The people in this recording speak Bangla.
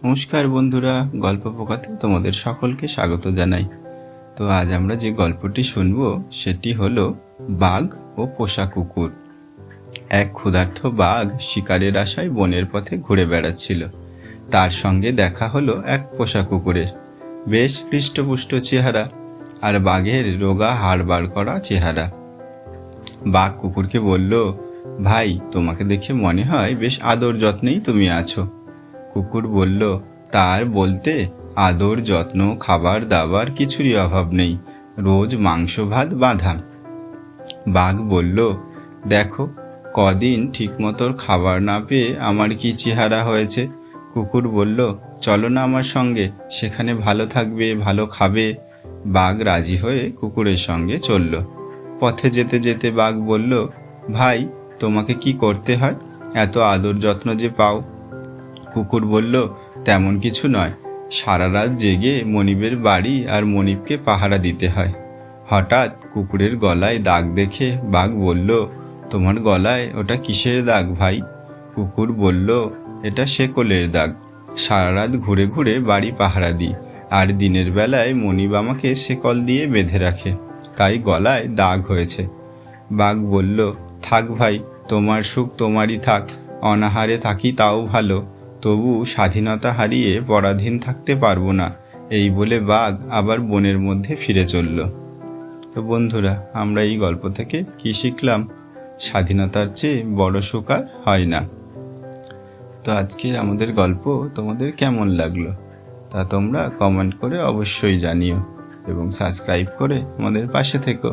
নমস্কার বন্ধুরা, গল্প পোকাতে তোমাদের সকলকে স্বাগত জানাই। তো আজ আমরা যে গল্পটি শুনব সেটি হলো বাঘ ও পোষা কুকুর। এক ক্ষুধার্ত বাঘ শিকারের আশায় বনের পথে ঘুরে বেড়াচ্ছিল। তার সঙ্গে দেখা হলো এক পোষা কুকুরের। বেশ হৃষ্টপুষ্ট চেহারা আর বাঘের রোগা হাড় করা চেহারা। বাঘ কুকুরকে বলল, ভাই, তোমাকে দেখে মনে হয় বেশ আদর যত্নেই তুমি আছো। কুকুর বলল, তার বলতে আদর যত্ন খাবার দাবার কিছুরই অভাব নেই, রোজ মাংস ভাত বাঁধা। বাঘ বলল, দেখো, কদিন ঠিকমতো খাবার না পেয়ে আমার কি চেহারা হয়েছে। কুকুর বলল, চলো না আমার সঙ্গে, সেখানে ভালো থাকবে, ভালো খাবে। বাঘ রাজি হয়ে কুকুরের সঙ্গে চলল। পথে যেতে যেতে বাঘ বলল, ভাই, তোমাকে কি করতে হয়, এত আদর যত্ন যে পাও? কুকুর বলল, তেমন কিছু নয়, সারা রাত জেগে মনিবের বাড়ি আর মনিবকে পাহারা দিতে হয়। হঠাৎ কুকুরের গলায় দাগ দেখে বাঘ বলল, তোমার গলায় ওটা কিসের দাগ ভাই? কুকুর বলল, এটা শেকলের দাগ। সারা রাত ঘুরে ঘুরে বাড়ি পাহারা দিই, আর দিনের বেলায় মনিব আমাকে শেকল দিয়ে বেঁধে রাখে, তাই গলায় দাগ হয়েছে। বাঘ বলল, থাক ভাই, তোমার সুখ তোমারই থাক, অনাহারে থাকি তাও ভালো, তবু স্বাধীনতা হারিয়ে পরাধীন থাকতে পারবো না। এই বলে বাঘ আবার বনের মধ্যে ফিরে চলল। তো বন্ধুরা, আমরা এই গল্প থেকে কি শিখলাম? স্বাধীনতার চেয়ে বড় সুখ আর হয় না। তো আজকের আমাদের গল্প তোমাদের কেমন লাগলো তা তোমরা কমেন্ট করে অবশ্যই জানিও, এবং সাবস্ক্রাইব করে আমাদের পাশে থেকো।